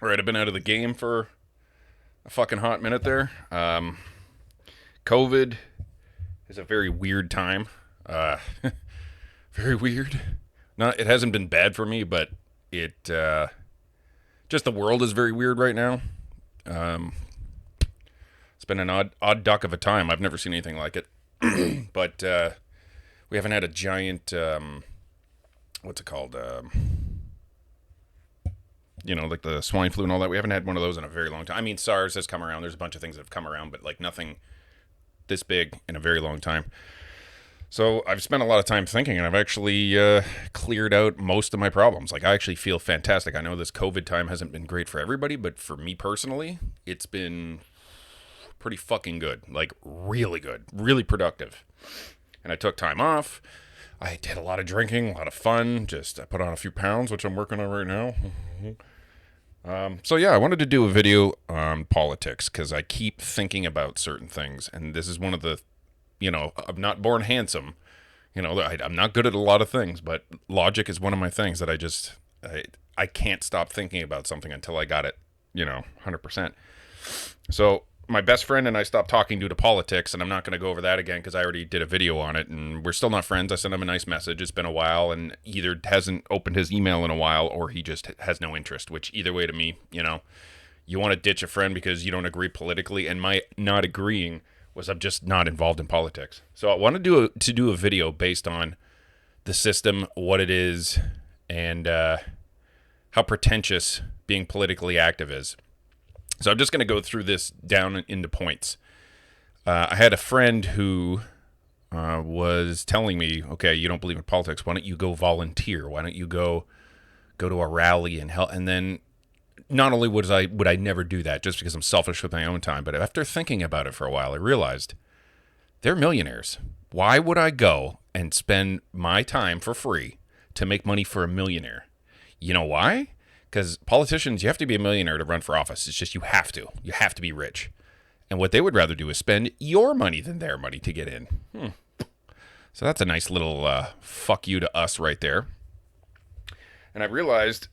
All right, I've been out of the game for a fucking hot minute there. COVID is a very weird time. Uh, very weird. Not, it hasn't been bad for me, but it just the world is very weird right now. Um, it's been an odd duck of a time. I've never seen anything like it. But we haven't had a giant what's it called? Like the swine flu and all that. We haven't had one of those in a very long time. I mean, SARS has come around. There's a bunch of things that have come around, but like nothing this big in a very long time. So I've spent a lot of time thinking, and I've actually cleared out most of my problems. Like I actually feel fantastic. I know this COVID time hasn't been great for everybody, but for me personally, it's been pretty fucking good. Like really good, really productive. And I took time off. I did a lot of drinking, a lot of fun. Just I put on a few pounds, which I'm working on right now. So yeah, I wanted to do a video on politics because I keep thinking about certain things, and this is one of the, I'm not born handsome. I'm not good at a lot of things, but logic is one of my things that I can't stop thinking about something until I got it, 100%. So my best friend and I stopped talking due to politics, and I'm not going to go over that again because I already did a video on it, and we're still not friends. I sent him a nice message. It's been a while, and either hasn't opened his email in a while, or he just has no interest, which either way to me, you want to ditch a friend because you don't agree politically, and my not agreeing was I'm just not involved in politics. So I wanted to do a video based on the system, what it is, and how pretentious being politically active is. So I'm just going to go through this down into points. I had a friend who was telling me, okay, you don't believe in politics. Why don't you go volunteer? Why don't you go to a rally and help? And then not only would I never do that just because I'm selfish with my own time, but after thinking about it for a while, I realized they're millionaires. Why would I go and spend my time for free to make money for a millionaire? You know why? Because politicians, you have to be a millionaire to run for office. It's just you have to. You have to be rich. And what they would rather do is spend your money than their money to get in. So that's a nice little fuck you to us right there. And I realized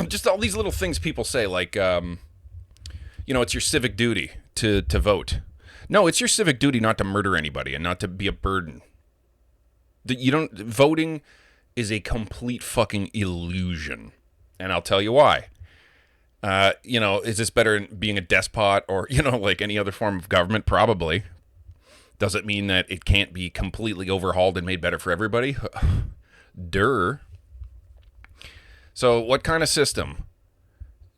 just all these little things people say, like, it's your civic duty to vote. No, it's your civic duty not to murder anybody and not to be a burden. Voting is a complete fucking illusion. And I'll tell you why. Is this better than being a despot or, like any other form of government? Probably. Does it mean that it can't be completely overhauled and made better for everybody? Durr. So what kind of system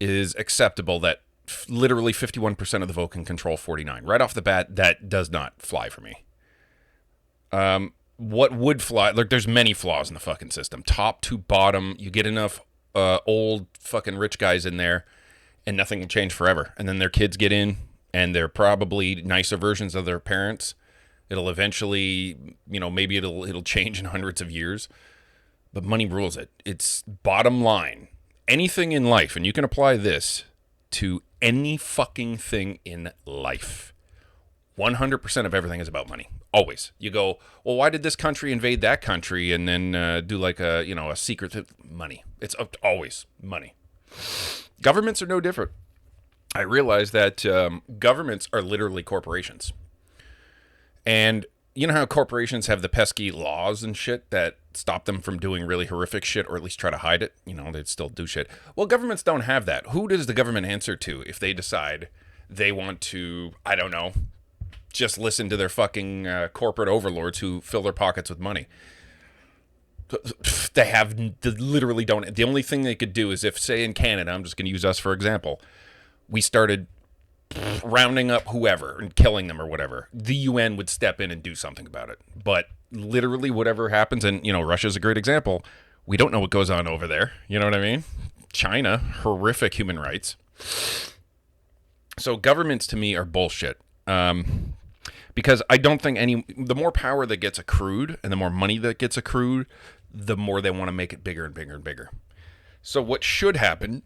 is acceptable that literally 51% of the vote can control 49? Right off the bat, that does not fly for me. What would fly? Look, there's many flaws in the fucking system. Top to bottom, you get enough old fucking rich guys in there and nothing can change forever. And then their kids get in and they're probably nicer versions of their parents. It'll eventually, maybe it'll change in hundreds of years. But money rules it. It's bottom line. Anything in life, and you can apply this to any fucking thing in life. 100% of everything is about money. Always. You go, well, why did this country invade that country and then do like a secret money? It's always money. Governments are no different. I realize that governments are literally corporations. And you know how corporations have the pesky laws and shit that stop them from doing really horrific shit, or at least try to hide it? They'd still do shit. Well, governments don't have that. Who does the government answer to if they decide they want to, I don't know, just listen to their fucking corporate overlords who fill their pockets with money? They literally don't. The only thing they could do is if, say, in Canada, I'm just going to use us for example, we started rounding up whoever and killing them or whatever, the UN would step in and do something about it. But literally whatever happens, and Russia's a great example, we don't know what goes on over there. You know what I mean? China, horrific human rights. So governments to me are bullshit. Because I don't think the more power that gets accrued and the more money that gets accrued, the more they want to make it bigger and bigger and bigger. So what should happen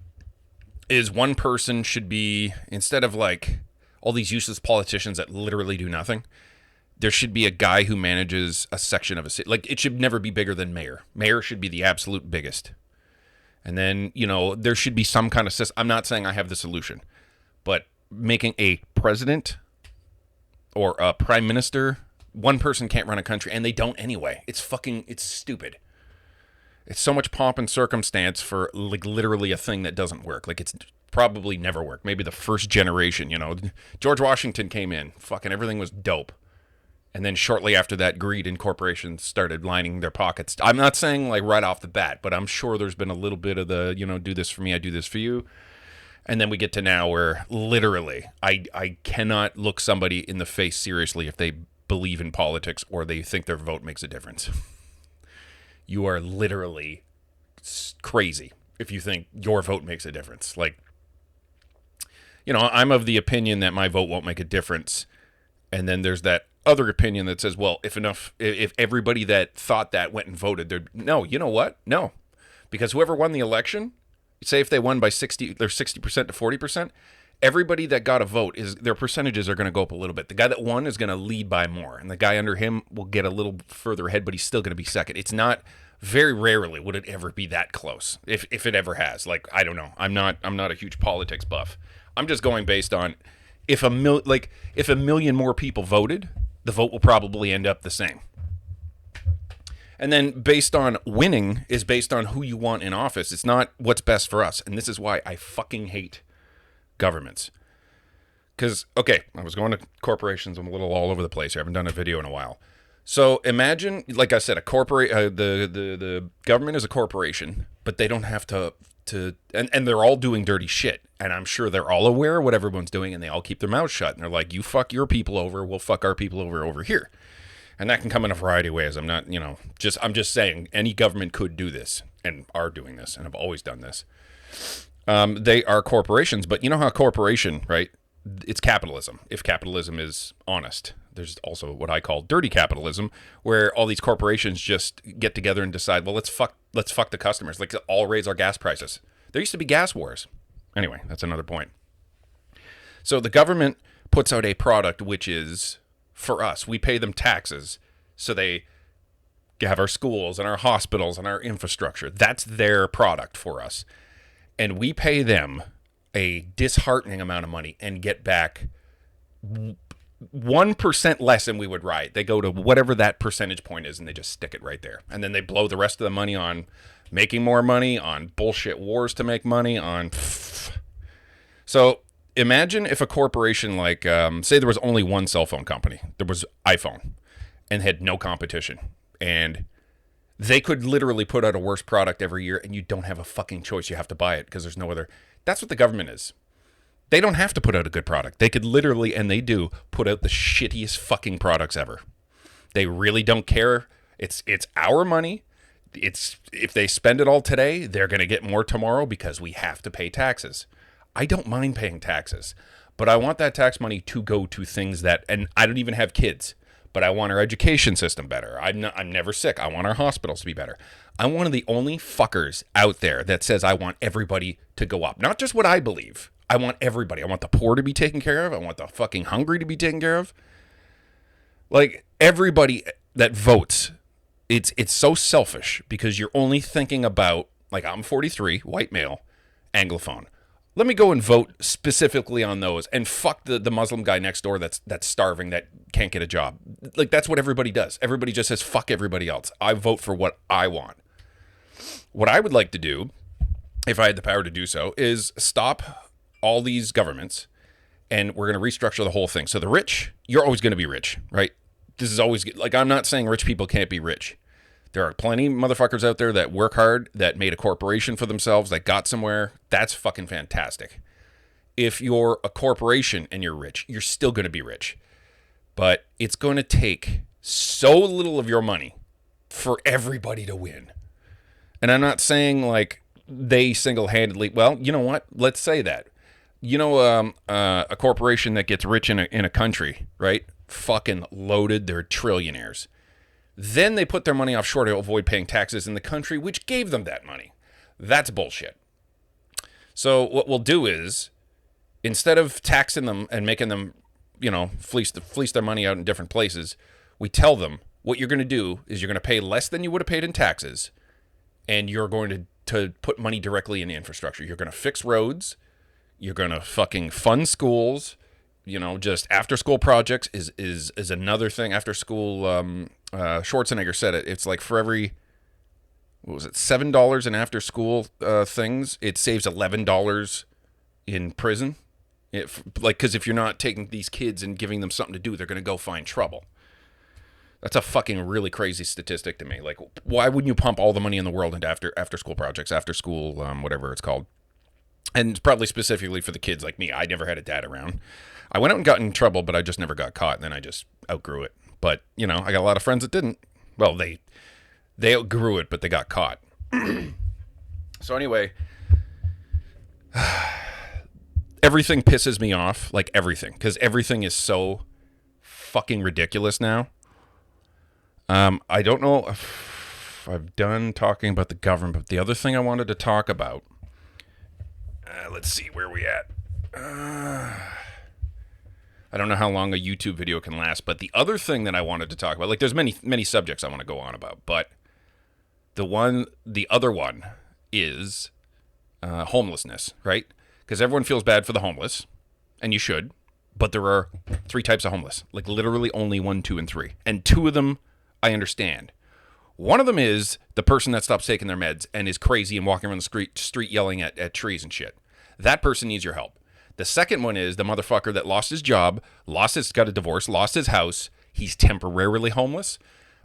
is one person should be, instead of like all these useless politicians that literally do nothing, there should be a guy who manages a section of a city. Like, it should never be bigger than mayor. Mayor should be the absolute biggest. And then, there should be some kind of system. I'm not saying I have the solution, but making a president or a prime minister, one person can't run a country, and they don't anyway. It's stupid. It's so much pomp and circumstance for like literally a thing that doesn't work. Like it's probably never worked. Maybe the first generation, George Washington came in, fucking everything was dope. And then shortly after that, greed and corporations started lining their pockets. I'm not saying like right off the bat, but I'm sure there's been a little bit of the, do this for me, I do this for you. And then we get to now where literally I cannot look somebody in the face seriously if they believe in politics or they think their vote makes a difference. You are literally crazy if you think your vote makes a difference. Like, I'm of the opinion that my vote won't make a difference. And then there's that other opinion that says, well, if everybody that thought that went and voted, no, you know what? No. Because whoever won the election, say if they won by 60% to 40%, everybody that got a vote, their percentages are going to go up a little bit. The guy that won is going to lead by more, and the guy under him will get a little further ahead, but he's still going to be second. It's not, very rarely would it ever be that close, if it ever has. Like, I don't know. I'm not a huge politics buff. I'm just going based on if a million more people voted, the vote will probably end up the same. And then based on winning is based on who you want in office. It's not what's best for us. And this is why I fucking hate governments. Because, okay, I was going to corporations. I'm a little all over the place here. I haven't done a video in a while. So imagine, like I said, the government is a corporation, but they don't have to and they're all doing dirty shit. And I'm sure they're all aware of what everyone's doing, and they all keep their mouths shut. And they're like, you fuck your people over, we'll fuck our people over here. And that can come in a variety of ways. I'm not, I'm just saying any government could do this and are doing this and have always done this. They are corporations, but you know how a corporation, right? It's capitalism. If capitalism is honest, there's also what I call dirty capitalism, where all these corporations just get together and decide, well, let's fuck the customers. Like, all raise our gas prices. There used to be gas wars. Anyway, that's another point. So the government puts out a product which is for us. We pay them taxes, so they have our schools and our hospitals and our infrastructure. That's their product for us. And we pay them a disheartening amount of money and get back 1% less than we would write. They go to whatever that percentage point is and they just stick it right there. And then they blow the rest of the money on making more money, on bullshit wars to make money, on... So imagine if a corporation like, say there was only one cell phone company. There was iPhone and had no competition. And they could literally put out a worse product every year and you don't have a fucking choice. You have to buy it because there's no other... That's what the government is. They don't have to put out a good product. They could literally, and they do, put out the shittiest fucking products ever. They really don't care. It's our money. If they spend it all today, they're going to get more tomorrow because we have to pay taxes. I don't mind paying taxes, but I want that tax money to go to things that, and I don't even have kids, but I want our education system better. I'm never sick. I want our hospitals to be better. I'm one of the only fuckers out there that says I want everybody to go up. Not just what I believe. I want everybody. I want the poor to be taken care of. I want the fucking hungry to be taken care of. Like, everybody that votes, it's so selfish because you're only thinking about, like, I'm 43, white male, Anglophone. Let me go and vote specifically on those and fuck the Muslim guy next door that's starving, that can't get a job. Like, that's what everybody does. Everybody just says fuck everybody else. I vote for what I want. What I would like to do, if I had the power to do so, is stop all these governments, and we're going to restructure the whole thing. So the rich, you're always going to be rich, right? This is always, like, I'm not saying rich people can't be rich. There are plenty of motherfuckers out there that work hard, that made a corporation for themselves, that got somewhere. That's fucking fantastic. If you're a corporation and you're rich, you're still going to be rich. But it's going to take so little of your money for everybody to win. And I'm not saying, like, they single-handedly, well, you know what? Let's say that. You know, a corporation that gets rich in a country, right? Fucking loaded. They're trillionaires. Then they put their money offshore to avoid paying taxes in the country, which gave them that money. That's bullshit. So what we'll do is, instead of taxing them and making them, fleece their money out in different places, we tell them what you're going to do is you're going to pay less than you would have paid in taxes, and you're going to to put money directly into infrastructure. You're going to fix roads. You're going to fucking fund schools. Just after school projects is another thing. After school, Schwarzenegger said it. It's like for every, what was it, $7 in after school things, it saves $11 in prison. Because if you're not taking these kids and giving them something to do, they're going to go find trouble. That's a fucking really crazy statistic to me. Like, why wouldn't you pump all the money in the world into after school projects, after school, whatever it's called? And it's probably specifically for the kids like me. I never had a dad around. I went out and got in trouble, but I just never got caught, and then I just outgrew it. But, I got a lot of friends that didn't. Well, they outgrew it, but they got caught. So anyway, everything pisses me off, like everything, because everything is so fucking ridiculous now. I don't know if I've done talking about the government, but the other thing I wanted to talk about, let's see, where are we at? I don't know how long a YouTube video can last, but the other thing that I wanted to talk about, like there's many subjects I want to go on about, but the other one is homelessness, right? Because everyone feels bad for the homeless, and you should, but there are 3 types of homeless, like literally only 1, 2, and 3. And 2 of them I understand. One of them is the person that stops taking their meds and is crazy and walking around the street yelling at trees and shit. That person needs your help. The second one is the motherfucker that lost his job, got a divorce, lost his house. He's temporarily homeless.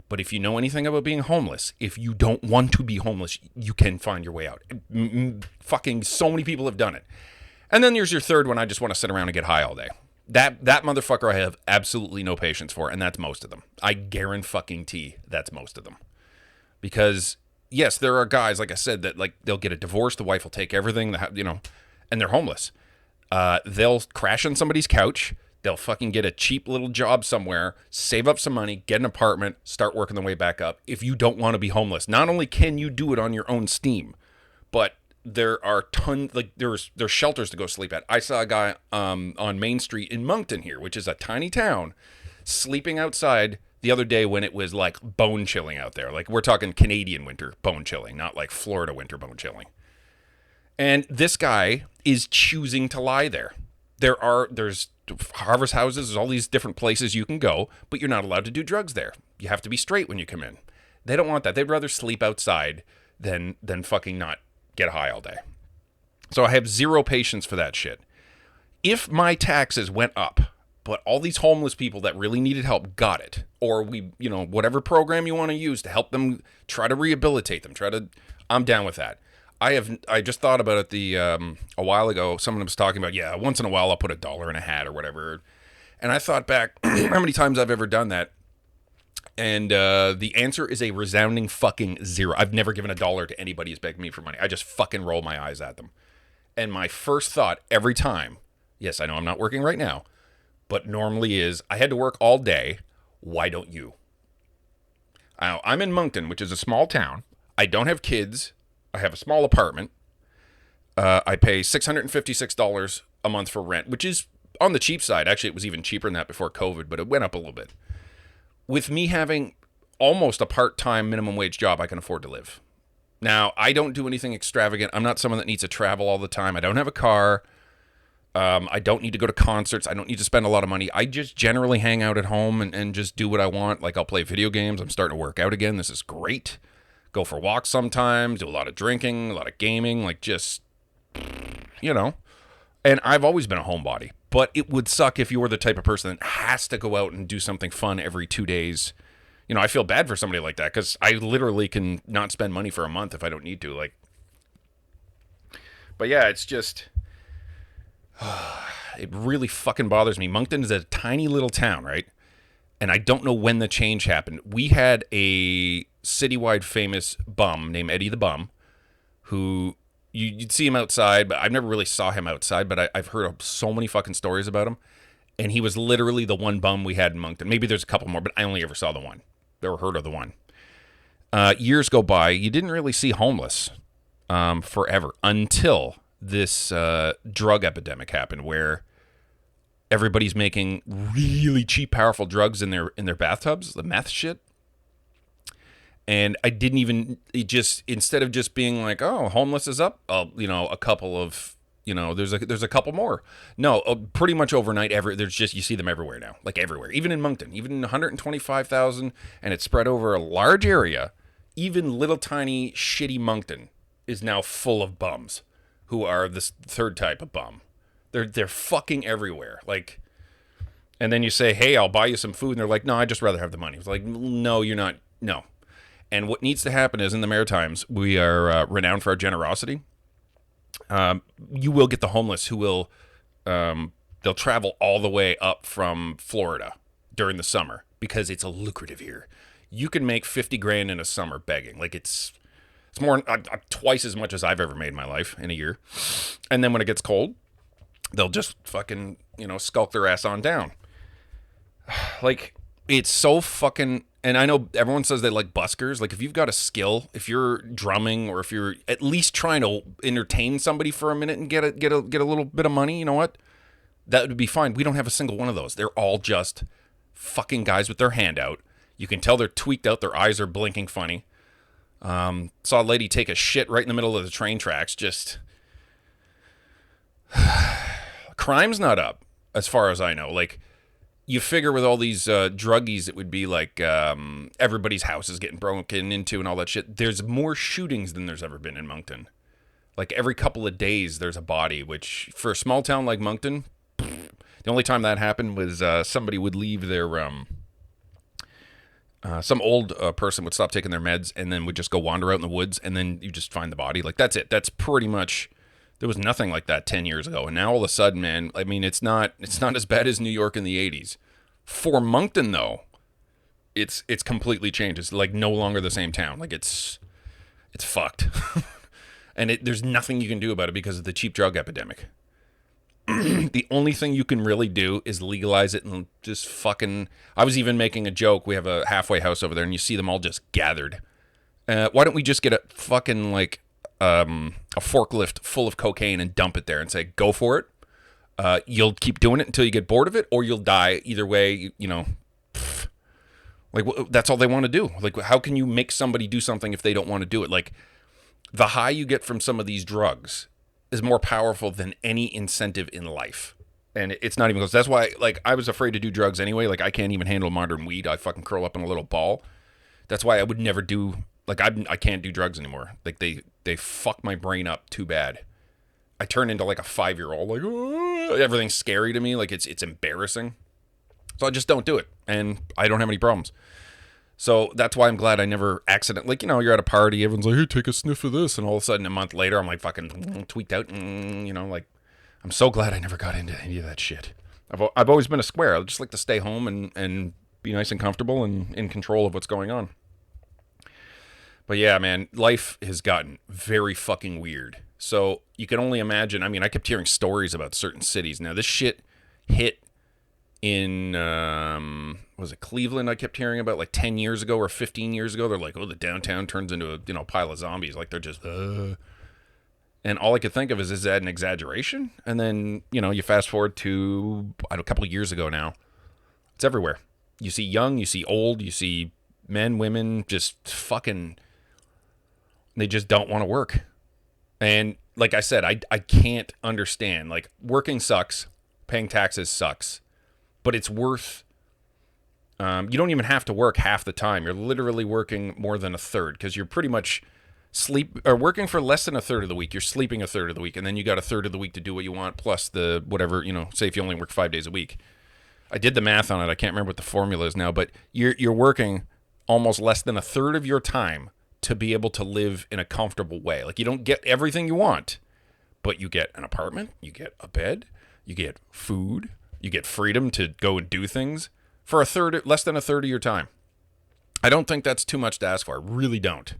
But if you know anything about being homeless, if you don't want to be homeless, you can find your way out. Fucking so many people have done it. And then there's your third one. I just want to sit around and get high all day. That motherfucker I have absolutely no patience for, and that's most of them. I guarantee that's most of them. Because, yes, there are guys, like I said, that like they'll get a divorce, the wife will take everything, and they're homeless. They'll crash on somebody's couch. They'll fucking get a cheap little job somewhere, save up some money, get an apartment, start working their way back up. If you don't want to be homeless, not only can you do it on your own steam, but there are there's shelters to go sleep at. I saw a guy on Main Street in Moncton here, which is a tiny town, sleeping outside the other day when it was like bone chilling out there. Like we're talking Canadian winter bone chilling, not like Florida winter bone chilling. And this guy is choosing to lie there. There's harvest houses, there's all these different places you can go, but you're not allowed to do drugs there. You have to be straight when you come in. They don't want that. They'd rather sleep outside than fucking not get high all day. So I have zero patience for that shit. If my taxes went up, but all these homeless people that really needed help got it, or whatever program you want to use to help them, try to rehabilitate them, I'm down with that. I just thought about it a while ago. Someone was talking about, yeah, once in a while I'll put $1 in a hat or whatever. And I thought back how many times I've ever done that. And the answer is a resounding fucking 0. I've never given $1 to anybody who's begged me for money. I just fucking roll my eyes at them. And my first thought every time, yes, I know I'm not working right now, but normally is, I had to work all day. Why don't you? I'm in Moncton, which is a small town. I don't have kids. I have a small apartment. I pay $656 a month for rent, which is on the cheap side. Actually, it was even cheaper than that before COVID, but it went up a little bit. With me having almost a part-time minimum wage job, I can afford to live. Now, I don't do anything extravagant. I'm not someone that needs to travel all the time. I don't have a car. I don't need to go to concerts. I don't need to spend a lot of money. I just generally hang out at home and just do what I want. Like, I'll play video games. I'm starting to work out again. This is great. Go for walks sometimes, do a lot of drinking, a lot of gaming, like just, And I've always been a homebody. But it would suck if you were the type of person that has to go out and do something fun every 2 days. I feel bad for somebody like that because I literally can not spend money for a month if I don't need to. But yeah, it's just, it really fucking bothers me. Moncton is a tiny little town, right? And I don't know when the change happened. We had a citywide famous bum named Eddie the Bum, who you'd see him outside, but I've never really saw him outside, but I've heard of so many fucking stories about him. And he was literally the one bum we had in Moncton. Maybe there's a couple more, but I only ever saw the one. Never heard of the one. Years go by, you didn't really see homeless forever until this drug epidemic happened, where everybody's making really cheap, powerful drugs in their bathtubs, the meth shit. And I didn't even, it just, instead of just being like, oh, homeless is up, a couple of, there's a couple more. No, pretty much overnight, there's just, you see them everywhere now, like everywhere, even in Moncton, even 125,000, and it's spread over a large area. Even little tiny shitty Moncton is now full of bums who are this third type of bum. They're fucking everywhere. Like, and then you say, hey, I'll buy you some food. And they're like, no, I'd just rather have the money. It's like, no, you're not. No. And what needs to happen is in the Maritimes, we are renowned for our generosity. You will get the homeless who will, they'll travel all the way up from Florida during the summer because it's a lucrative here. You can make 50 grand in a summer begging. Like it's more, twice as much as I've ever made in my life in a year. And then when it gets cold, they'll just fucking, skulk their ass on down. Like, it's so fucking, and I know everyone says they like buskers. Like, if you've got a skill, if you're drumming, or if you're at least trying to entertain somebody for a minute and get a little bit of money, you know what? That would be fine. We don't have a single one of those. They're all just fucking guys with their hand out. You can tell they're tweaked out. Their eyes are blinking funny. Saw a lady take a shit right in the middle of the train tracks. Just crime's not up as far as I know. Like, you figure with all these druggies, it would be like everybody's house is getting broken into and all that shit. There's more shootings than there's ever been in Moncton. Like, every couple of days, there's a body, which for a small town like Moncton, the only time that happened was somebody would leave their, some old person would stop taking their meds and then would just go wander out in the woods, and then you just find the body. Like, that's it. That's pretty much, there was nothing like that 10 years ago. And now all of a sudden, man, I mean, it's not as bad as New York in the 80s. For Moncton, though, it's completely changed. It's like no longer the same town. Like, it's fucked. And there's nothing you can do about it because of the cheap drug epidemic. The only thing you can really do is legalize it and just fucking, I was even making a joke. We have a halfway house over there and you see them all just gathered. Why don't we just get a fucking, like, a forklift full of cocaine and dump it there and say, go for it. You'll keep doing it until you get bored of it, or you'll die. Either way, like, that's all they want to do. Like, how can you make somebody do something if they don't want to do it? Like, the high you get from some of these drugs is more powerful than any incentive in life. And it's not even close. That's why, like, I was afraid to do drugs anyway. Like, I can't even handle modern weed. I fucking curl up in a little ball. That's why I would never do, like, I can't do drugs anymore. Like, they fuck my brain up too bad. I turn into like a 5-year-old. Like, oh, everything's scary to me. Like, it's embarrassing. So I just don't do it. And I don't have any problems. So that's why I'm glad I never accidentally, like, you're at a party, everyone's like, hey, take a sniff of this. And all of a sudden, a month later, I'm like fucking tweaked out. Like, I'm so glad I never got into any of that shit. I've always been a square. I just like to stay home and be nice and comfortable and in control of what's going on. But yeah, man, life has gotten very fucking weird. So you can only imagine. I mean, I kept hearing stories about certain cities. Now, this shit hit in, was it Cleveland? I kept hearing about like 10 years ago or 15 years ago. They're like, oh, the downtown turns into a pile of zombies. Like, they're just, and all I could think of is that an exaggeration? And then, you fast forward to a couple of years ago now. It's everywhere. You see young, you see old, you see men, women, just fucking, they just don't want to work. And like I said, I can't understand. Like, working sucks, paying taxes sucks, but it's worth, you don't even have to work half the time. You're literally working more than a third, because you're pretty much working for less than a third of the week. You're sleeping a third of the week, and then you got a third of the week to do what you want, plus the whatever, say if you only work 5 days a week. I did the math on it. I can't remember what the formula is now, but you're working almost less than a third of your time to be able to live in a comfortable way. Like, you don't get everything you want, but you get an apartment, you get a bed, you get food, you get freedom to go and do things for less than a third of your time. I don't think that's too much to ask for. I really don't.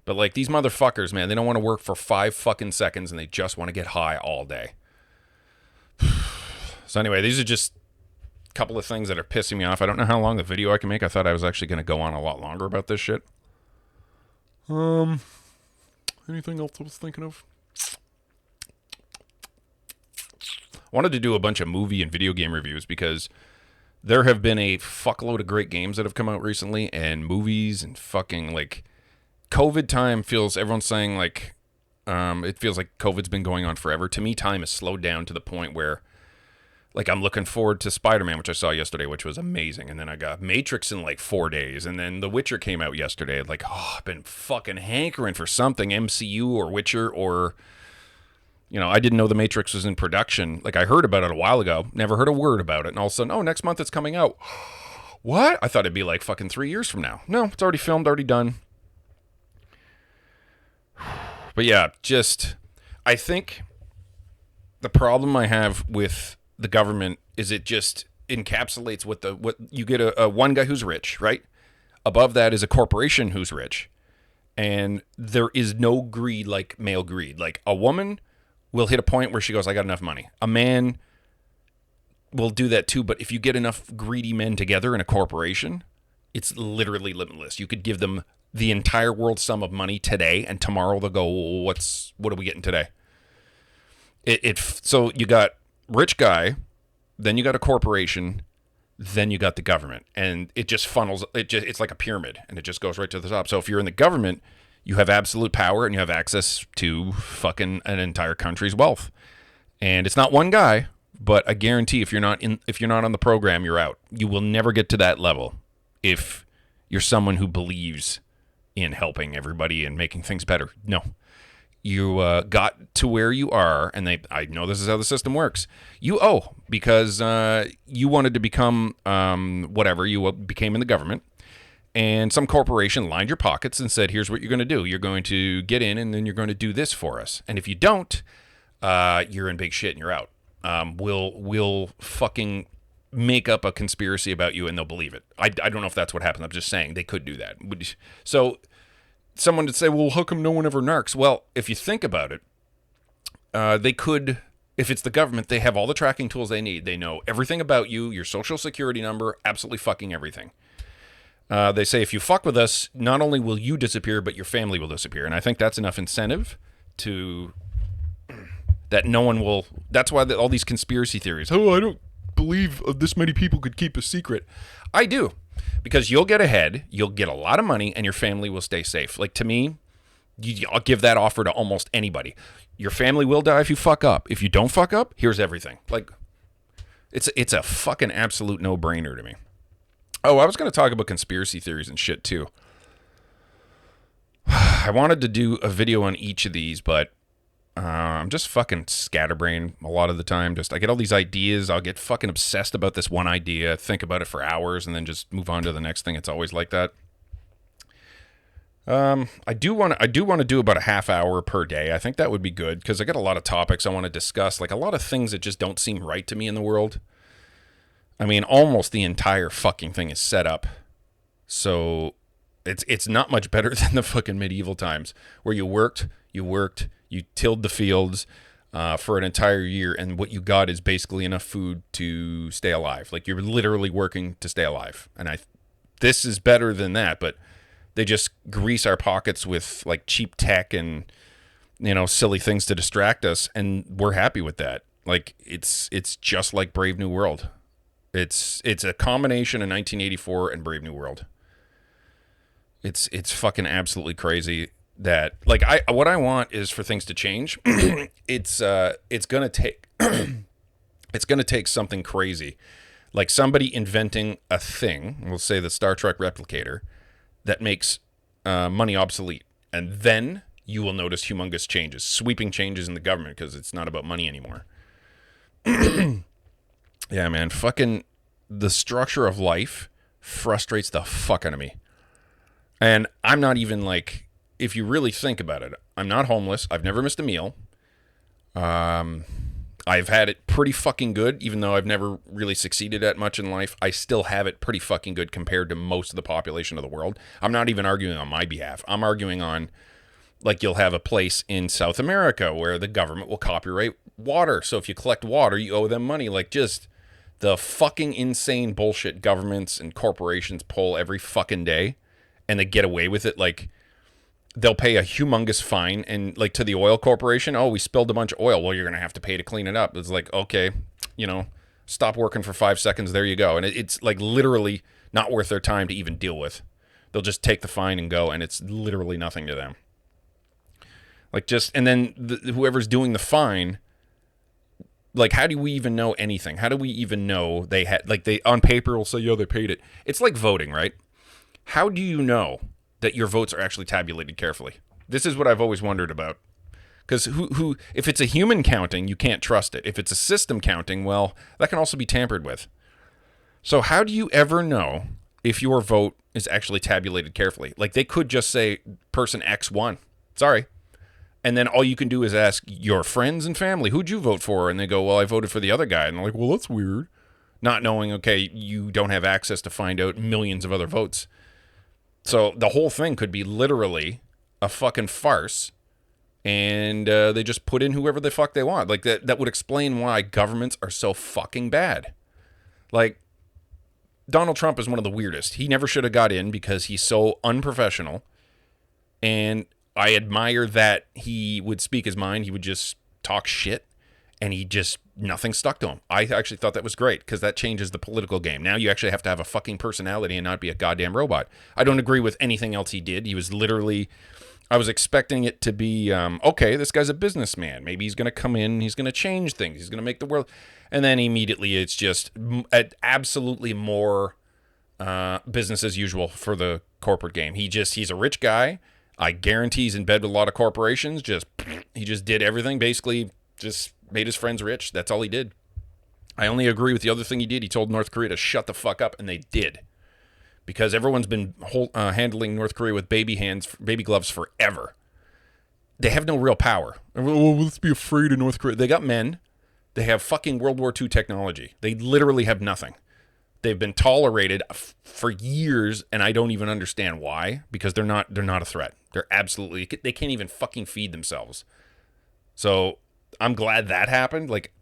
But like, these motherfuckers, man, they don't want to work for 5 fucking seconds and they just want to get high all day. So anyway, these are just a couple of things that are pissing me off. I don't know how long the video I can make. I thought I was actually going to go on a lot longer about this shit. Anything else I was thinking of? I wanted to do a bunch of movie and video game reviews because There have been a fuckload of great games that have come out recently, and movies, and fucking like COVID time feels. Everyone's saying like it feels like COVID's been going on forever. To me, time has slowed down to the point where, like, I'm looking forward to Spider-Man, which I saw yesterday, which was amazing. And then I got Matrix in like 4 days. And then The Witcher came out yesterday. Like, oh, I've been fucking hankering for something, MCU or Witcher or, you know, I didn't know The Matrix was in production. Like, I heard about it a while ago, never heard a word about it. And all of a sudden, oh, next month it's coming out. What? I thought it'd be like fucking 3 years from now. No, it's already filmed, already done. But yeah, I think the problem I have with the government is it just encapsulates what you get a one guy who's rich, right? Above that is a corporation who's rich. And there is no greed like male greed. Like, a woman will hit a point where she goes, I got enough money. A man will do that too, but if you get enough greedy men together in a corporation, it's literally limitless. You could give them the entire world sum of money today, and tomorrow they'll go, what are we getting today? So you got rich guy, then you got a corporation, then you got the government, and it just funnels. It's like a pyramid, and it just goes right to the top. So if you're in the government, you have absolute power, and you have access to fucking an entire country's wealth. And it's not one guy, but I guarantee if you're not on the program, you're out. You will never get to that level if you're someone who believes in helping everybody and making things better. No. You got to where you are, and I know this is how the system works. You owe because you wanted to become whatever. You became in the government, and some corporation lined your pockets and said, here's what you're going to do. You're going to get in, and then you're going to do this for us. And if you don't, you're in big shit and you're out. We'll fucking make up a conspiracy about you, and they'll believe it. I don't know if that's what happened. I'm just saying they could do that. So someone would say, well, how come no one ever narcs? Well, if you think about it, they could, if it's the government, they have all the tracking tools they need. They know everything about you, your social security number, absolutely fucking everything. They say if you fuck with us, not only will you disappear, but your family will disappear. And I think that's enough incentive that no one will. That's why all these conspiracy theories. Oh, I don't believe this many people could keep a secret. I do. Because you'll get ahead, you'll get a lot of money, and your family will stay safe. Like, to me, I'll give that offer to almost anybody. Your family will die if you fuck up. If you don't fuck up, here's everything. Like, it's a fucking absolute no-brainer to me. Oh, I was going to talk about conspiracy theories and shit, too. I wanted to do a video on each of these, but I'm just fucking scatterbrained a lot of the time. I get all these ideas. I'll get fucking obsessed about this one idea, think about it for hours, and then just move on to the next thing. It's always like that. I do want to do about a half hour per day. I think that would be good because I got a lot of topics I want to discuss, like a lot of things that just don't seem right to me in the world. I mean, almost the entire fucking thing is set up, so it's not much better than the fucking medieval times where you worked, you tilled the fields for an entire year, and what you got is basically enough food to stay alive. Like, you're literally working to stay alive. And this is better than that, but they just grease our pockets with like cheap tech and, you know, silly things to distract us, and we're happy with that. Like, it's just like Brave New World. It's a combination of 1984 and Brave New World. It's fucking absolutely crazy. That, like, what I want is for things to change. It's gonna take it's gonna take something crazy, like somebody inventing a thing. We'll say the Star Trek replicator that makes money obsolete, and then you will notice humongous changes, sweeping changes in the government because it's not about money anymore. Yeah, man, fucking the structure of life frustrates the fuck out of me, and I'm not even like. If you really think about it, I'm not homeless. I've never missed a meal. I've had it pretty fucking good, even though I've never really succeeded at much in life. I still have it pretty fucking good compared to most of the population of the world. I'm not even arguing on my behalf. I'm arguing on, like, you'll have a place in South America where the government will copyright water. So if you collect water, you owe them money. Like, just the fucking insane bullshit governments and corporations pull every fucking day, and they get away with it. Like, they'll pay a humongous fine, and like to the oil corporation, oh, we spilled a bunch of oil. Well, you're going to have to pay to clean it up. It's like, okay, you know, Stop working for 5 seconds. There you go. And it's like literally not worth their time to even deal with. They'll just take the fine and go, and it's literally nothing to them. Like and then whoever's doing the fine, like, how do we even know anything? How do we even know they had, like, they on paper will say, yo, they paid it. It's like voting, right? How do you know that your votes are actually tabulated carefully? This is what I've always wondered about. Because if it's a human counting, you can't trust it. If it's a system counting, well, that can also be tampered with. So how do you ever know if your vote is actually tabulated carefully? Like, they could just say person X won. Sorry. And then all you can do is ask your friends and family, who'd you vote for? And they go, well, I voted for the other guy. And they're like, well, that's weird. Not knowing, okay, you don't have access to find out millions of other votes. So the whole thing could be literally a fucking farce. And they just put in whoever the fuck they want. Like, that would explain why governments are so fucking bad. Like, Donald Trump is one of the weirdest. He never should have got in because he's so unprofessional. And I admire that he would speak his mind. He would just talk shit. And nothing stuck to him. I actually thought that was great because that changes the political game. Now you actually have to have a fucking personality and not be a goddamn robot. I don't agree with anything else he did. He was literally... I was expecting it to be, okay, this guy's a businessman. Maybe he's going to come in, he's going to change things, he's going to make the world. And then immediately it's just absolutely more business as usual for the corporate game. He's a rich guy. I guarantee he's in bed with a lot of corporations. He just did everything, basically just made his friends rich. That's all he did. I only agree with the other thing he did. He told North Korea to shut the fuck up, and they did. Because everyone's been handling North Korea with baby gloves forever. They have no real power. Well, let's be afraid of North Korea. They got men. They have fucking World War II technology. They literally have nothing. They've been tolerated for years, and I don't even understand why. Because they're not a threat. They can't even fucking feed themselves. So I'm glad that happened. Like,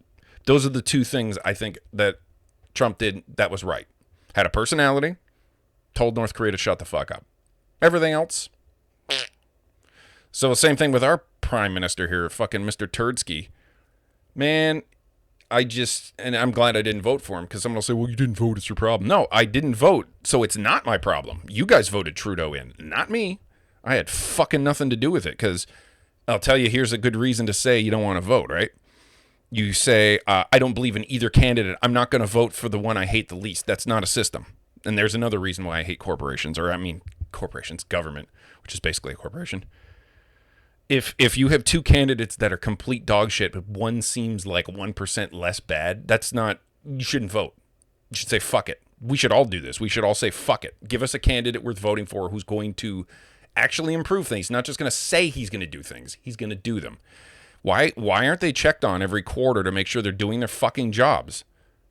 those are the two things I think that Trump did that was right. Had a personality. Told North Korea to shut the fuck up. Everything else. So same thing with our prime minister here, fucking Mr. Turdsky. Man, and I'm glad I didn't vote for him because someone will say, well, you didn't vote, it's your problem. No, I didn't vote, so it's not my problem. You guys voted Trudeau in, not me. I had fucking nothing to do with it because I'll tell you, here's a good reason to say you don't want to vote, right? You say, I don't believe in either candidate. I'm not going to vote for the one I hate the least. That's not a system. And there's another reason why I hate corporations, government, which is basically a corporation. If you have two candidates that are complete dog shit, but one seems like 1% less bad, you shouldn't vote. You should say, fuck it. We should all do this. We should all say, fuck it. Give us a candidate worth voting for who's going to actually improve things. Not just going to say he's going to do things. He's going to do them. Why aren't they checked on every quarter to make sure they're doing their fucking jobs?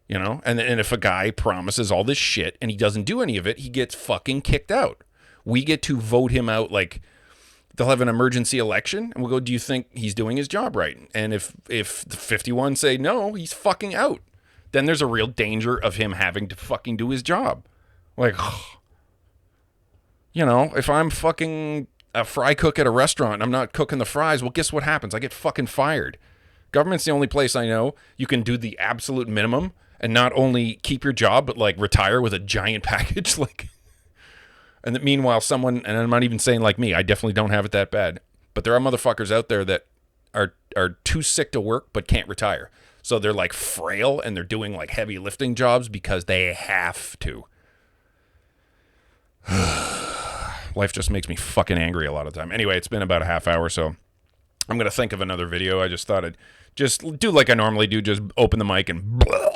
You know, and if a guy promises all this shit and he doesn't do any of it, he gets fucking kicked out. We get to vote him out. Like, they'll have an emergency election and we'll go, do you think he's doing his job right? And if the 51 say no, he's fucking out. Then there's a real danger of him having to fucking do his job. Like, you know, if I'm fucking a fry cook at a restaurant and I'm not cooking the fries, well, guess what happens? I get fucking fired. Government's the only place I know you can do the absolute minimum and not only keep your job, but like retire with a giant package. Like, and that meanwhile, someone, and I'm not even saying like me, I definitely don't have it that bad, but there are motherfuckers out there that are too sick to work, but can't retire. So they're like frail and they're doing like heavy lifting jobs because they have to. Life just makes me fucking angry a lot of the time. Anyway, it's been about a half hour, so I'm going to think of another video. I just thought I'd just do like I normally do, just open the mic and blah.